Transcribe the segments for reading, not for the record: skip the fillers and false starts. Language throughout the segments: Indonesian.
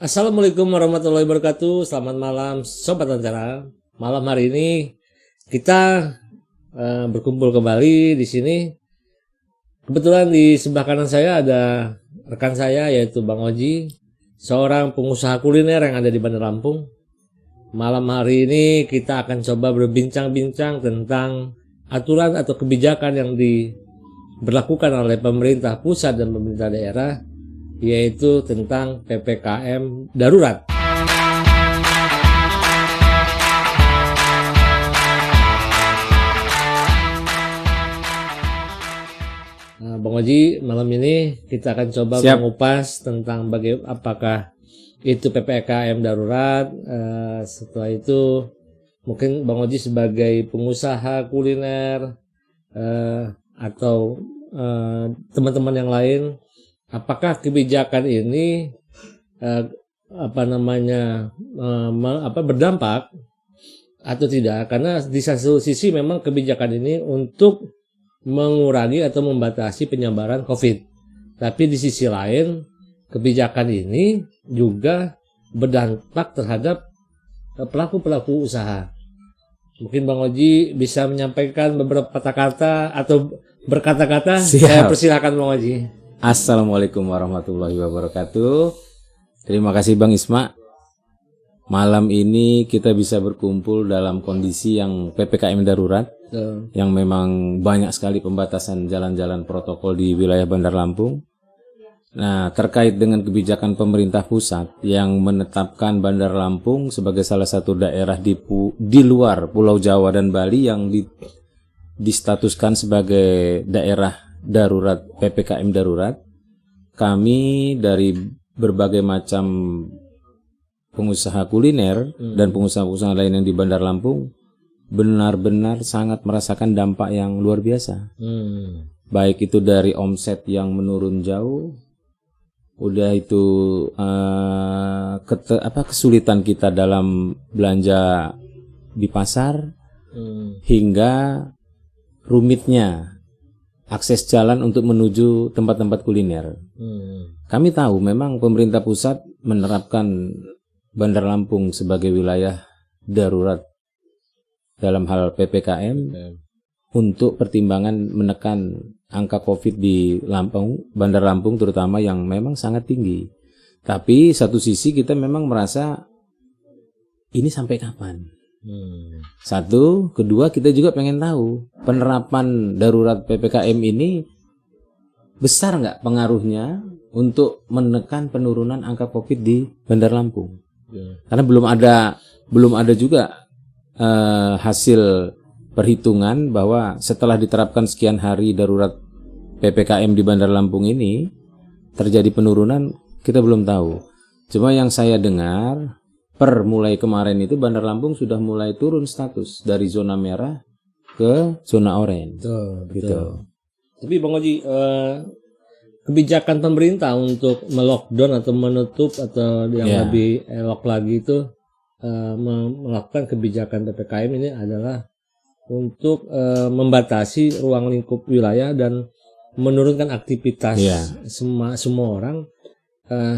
Assalamualaikum warahmatullahi wabarakatuh. Selamat malam Sobat Lentera. Malam hari ini kita berkumpul kembali di sini. Kebetulan di sebelah kanan saya ada rekan saya yaitu Bang Oji, seorang pengusaha kuliner yang ada di Bandar Lampung. Malam hari ini kita akan coba berbincang-bincang tentang aturan atau kebijakan yang diberlakukan oleh pemerintah pusat dan pemerintah daerah, yaitu tentang PPKM darurat. Nah, Bang Oji, malam ini kita akan coba mengupas tentang apakah itu PPKM darurat. Setelah itu mungkin Bang Oji sebagai pengusaha kuliner atau teman-teman yang lain, apakah kebijakan ini berdampak atau tidak? Karena di satu sisi memang kebijakan ini untuk mengurangi atau membatasi penyebaran COVID. Tapi di sisi lain kebijakan ini juga berdampak terhadap pelaku-pelaku usaha. Mungkin Bang Oji bisa menyampaikan beberapa kata-kata atau berkata-kata. Saya persilakan Bang Oji. Assalamualaikum warahmatullahi wabarakatuh. Terima kasih Bang Isma. Malam ini kita bisa berkumpul dalam kondisi yang PPKM darurat, yang memang banyak sekali pembatasan jalan-jalan protokol di wilayah Bandar Lampung. Nah, terkait dengan kebijakan pemerintah pusat yang menetapkan Bandar Lampung sebagai salah satu daerah di luar Pulau Jawa dan Bali yang distatuskan sebagai daerah darurat, PPKM darurat, kami dari berbagai macam pengusaha kuliner dan pengusaha-pengusaha lain yang di Bandar Lampung benar-benar sangat merasakan dampak yang luar biasa. Baik itu dari omset yang menurun jauh, udah itu kesulitan kita dalam belanja di pasar, hingga rumitnya akses jalan untuk menuju tempat-tempat kuliner. Kami tahu memang pemerintah pusat menerapkan Bandar Lampung sebagai wilayah darurat dalam hal PPKM untuk pertimbangan menekan angka COVID di Bandar Lampung terutama yang memang sangat tinggi. Tapi satu sisi kita memang merasa ini sampai kapan? Satu, kedua kita juga pengen tahu penerapan darurat PPKM ini besar nggak pengaruhnya untuk menekan penurunan angka COVID di Bandar Lampung. Karena belum ada juga hasil perhitungan bahwa setelah diterapkan sekian hari darurat PPKM di Bandar Lampung ini terjadi penurunan, kita belum tahu. Cuma yang saya dengar mulai kemarin itu Bandar Lampung sudah mulai turun status dari zona merah ke zona oranye. Betul. Gitu. Tapi Bang Oji, kebijakan pemerintah untuk melockdown atau menutup atau yang lebih elok lagi itu melakukan kebijakan PPKM ini adalah untuk membatasi ruang lingkup wilayah dan menurunkan aktivitas semua orang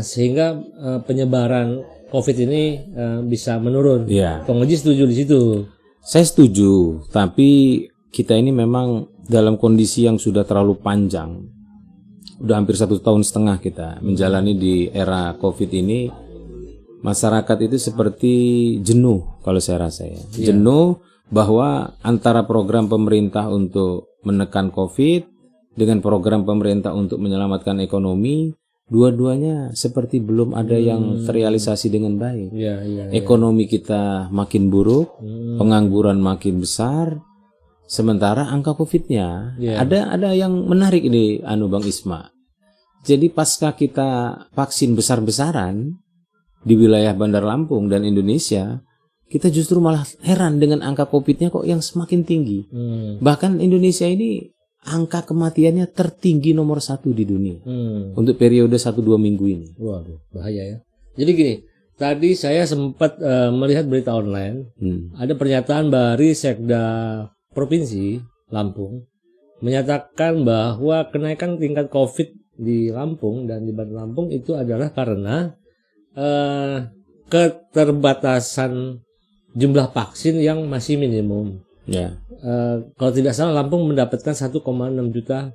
sehingga penyebaran COVID ini bisa menurun. Bang Oji setuju di situ? Saya setuju, tapi kita ini memang dalam kondisi yang sudah terlalu panjang. Udah hampir 1,5 tahun kita menjalani di era COVID ini. Masyarakat itu seperti jenuh kalau saya rasa ya. Jenuh bahwa antara program pemerintah untuk menekan COVID dengan program pemerintah untuk menyelamatkan ekonomi, dua-duanya seperti belum ada yang terrealisasi dengan baik. Ekonomi kita makin buruk, pengangguran makin besar, sementara angka COVID-nya ada yang menarik ini, Bang Isma. Jadi pasca kita vaksin besar-besaran di wilayah Bandar Lampung dan Indonesia, kita justru malah heran dengan angka COVID-nya kok yang semakin tinggi. Bahkan Indonesia ini angka kematiannya tertinggi nomor 1 di dunia untuk periode 1-2 minggu ini. Waduh, bahaya ya. Jadi gini, tadi saya sempat melihat berita online, ada pernyataan dari Sekda Provinsi Lampung menyatakan bahwa kenaikan tingkat COVID di Lampung dan di Bandar Lampung itu adalah karena keterbatasan jumlah vaksin yang masih minimum. Ya. Kalau tidak salah Lampung mendapatkan 1,6 juta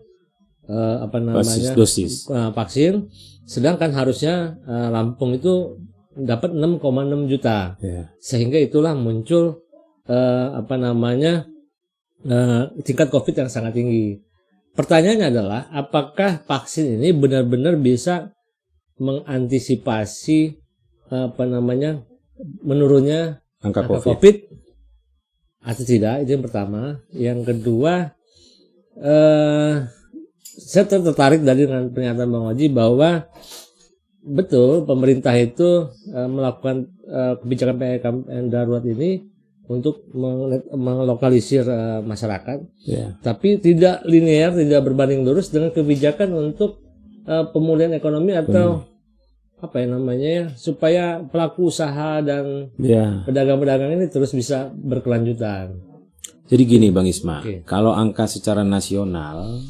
dosis vaksin, sedangkan harusnya Lampung itu dapat 6,6 juta. Ya. Sehingga itulah muncul tingkat COVID yang sangat tinggi. Pertanyaannya adalah apakah vaksin ini benar-benar bisa mengantisipasi menurunnya angka COVID atau tidak? Itu yang pertama. Yang kedua, saya tertarik dari dengan pernyataan Bang Oji bahwa betul pemerintah itu melakukan kebijakan PPKM darurat ini untuk melokalisir masyarakat, tapi tidak linear, tidak berbanding lurus dengan kebijakan untuk pemulihan ekonomi atau supaya pelaku usaha dan pedagang-pedagang ini terus bisa berkelanjutan. Jadi gini Bang Isma, kalau angka secara nasional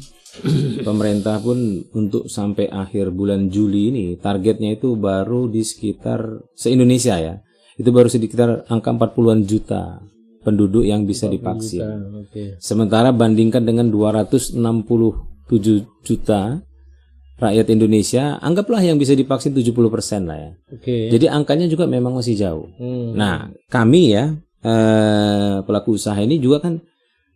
pemerintah pun untuk sampai akhir bulan Juli ini targetnya itu baru di sekitar se-Indonesia ya. Itu baru sekitar angka 40-an juta penduduk yang bisa divaksin. Sementara bandingkan dengan 267 juta rakyat Indonesia, anggaplah yang bisa divaksin 70% lah ya. Jadi angkanya juga memang masih jauh. Nah, kami ya pelaku usaha ini juga kan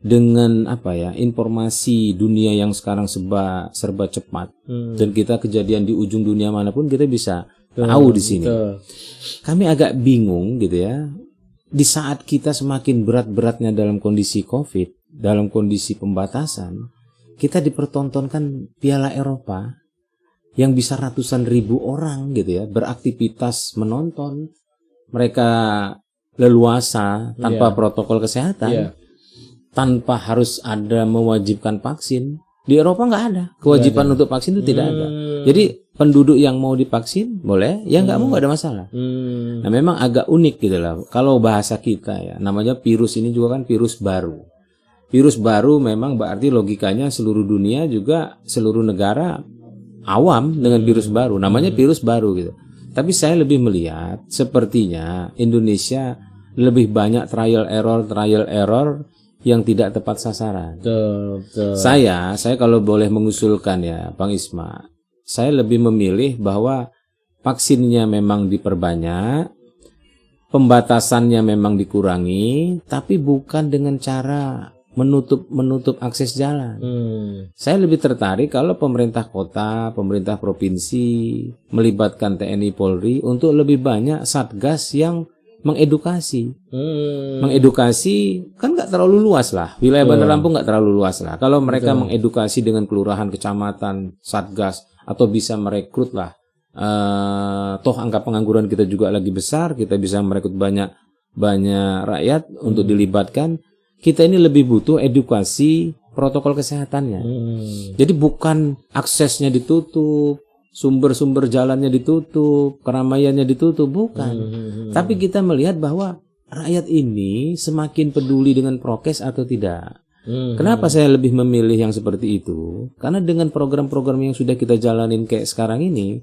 dengan informasi dunia yang sekarang serba cepat dan kita kejadian di ujung dunia manapun kita bisa tahu di sini. Kami agak bingung gitu ya. Di saat kita semakin berat-beratnya dalam kondisi COVID, dalam kondisi pembatasan, kita dipertontonkan Piala Eropa yang bisa ratusan ribu orang gitu ya beraktivitas menonton. Mereka leluasa tanpa protokol kesehatan, tanpa harus ada mewajibkan vaksin. Di Eropa nggak ada kewajiban untuk vaksin, itu tidak ada. Jadi penduduk yang mau divaksin boleh, yang nggak mau nggak ada masalah. Nah memang agak unik gitu lah. Kalau bahasa kita ya, namanya virus ini juga kan virus baru. Virus baru memang berarti logikanya seluruh dunia juga seluruh negara awam dengan virus baru. Namanya virus baru gitu. Tapi saya lebih melihat sepertinya Indonesia lebih banyak trial error yang tidak tepat sasaran. Betul. Saya kalau boleh mengusulkan ya Bang Isma, saya lebih memilih bahwa vaksinnya memang diperbanyak, pembatasannya memang dikurangi, tapi bukan dengan cara menutup akses jalan. Saya lebih tertarik kalau pemerintah kota, pemerintah provinsi melibatkan TNI Polri untuk lebih banyak satgas yang mengedukasi. Mengedukasi kan nggak terlalu luas lah. Wilayah Bandar Lampung nggak terlalu luas lah. Kalau mereka mengedukasi dengan kelurahan, kecamatan, satgas, atau bisa merekrut lah. Toh angka pengangguran kita juga lagi besar, kita bisa merekrut banyak rakyat untuk dilibatkan. Kita ini lebih butuh edukasi protokol kesehatannya. Jadi bukan aksesnya ditutup, sumber-sumber jalannya ditutup, keramaiannya ditutup, bukan. Tapi kita melihat bahwa rakyat ini semakin peduli dengan prokes atau tidak. Kenapa saya lebih memilih yang seperti itu? Karena dengan program-program yang sudah kita jalanin kayak sekarang ini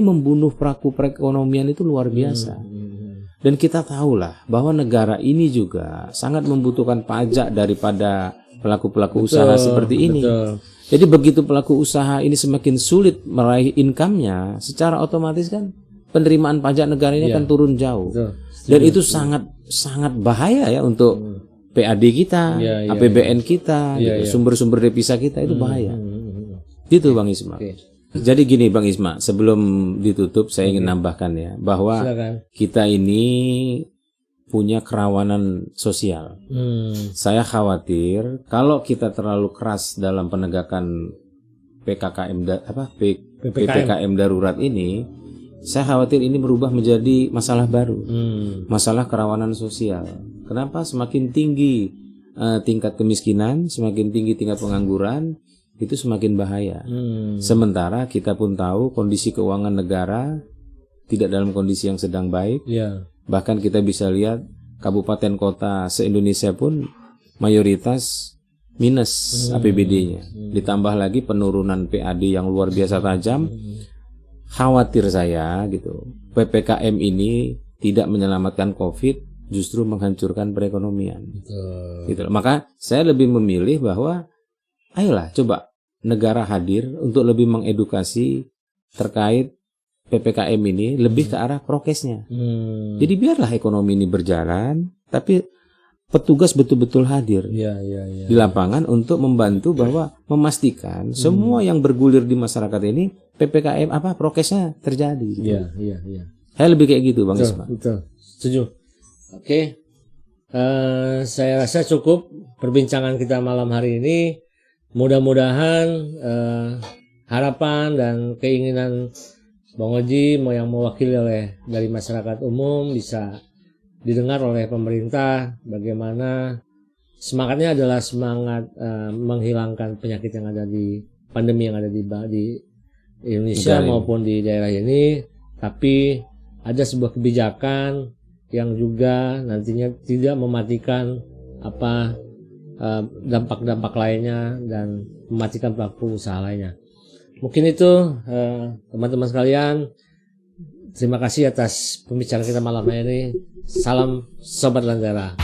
membunuh pelaku perekonomian itu luar biasa. Dan kita tahulah bahwa negara ini juga sangat membutuhkan pajak daripada pelaku-pelaku usaha seperti ini. Jadi begitu pelaku usaha ini semakin sulit meraih income-nya, secara otomatis kan penerimaan pajak negara ini akan turun jauh. Dan itu sangat bahaya ya untuk PAD kita, APBN kita, sumber-sumber devisa kita itu bahaya. Gitu Bang Isma. Jadi gini Bang Isma, sebelum ditutup saya ingin nambahkan ya bahwa kita ini punya kerawanan sosial. Saya khawatir kalau kita terlalu keras dalam penegakan PPKM darurat ini, saya khawatir ini berubah menjadi masalah baru, masalah kerawanan sosial. Kenapa? Semakin tinggi tingkat kemiskinan, semakin tinggi tingkat pengangguran, itu semakin bahaya. Sementara kita pun tahu kondisi keuangan negara tidak dalam kondisi yang sedang baik. Bahkan kita bisa lihat kabupaten kota se-Indonesia pun mayoritas minus APBD-nya. Ditambah lagi penurunan PAD yang luar biasa tajam. khawatir saya gitu, PPKM ini tidak menyelamatkan COVID, justru menghancurkan perekonomian. Gitu. Maka saya lebih memilih bahwa ayolah coba negara hadir untuk lebih mengedukasi terkait PPKM ini lebih ke arah prokesnya. Jadi biarlah ekonomi ini berjalan, tapi petugas betul-betul hadir di lapangan untuk membantu bahwa memastikan semua yang bergulir di masyarakat ini PPKM prokesnya terjadi. Iya. Saya lebih kayak gitu, Bang Isma. Betul. Setuju. Oke. Saya rasa cukup perbincangan kita malam hari ini. Mudah-mudahan harapan dan keinginan Bang Oji yang mewakili dari masyarakat umum bisa didengar oleh pemerintah. Bagaimana semangatnya adalah semangat menghilangkan penyakit yang ada di pandemi yang ada di Indonesia maupun di daerah ini, tapi ada sebuah kebijakan yang juga nantinya tidak mematikan dampak-dampak lainnya dan mematikan pelaku usaha lainnya. Mungkin itu teman-teman sekalian. Terima kasih atas pembicaraan kita malam hari ini. Salam Sobat Lentera.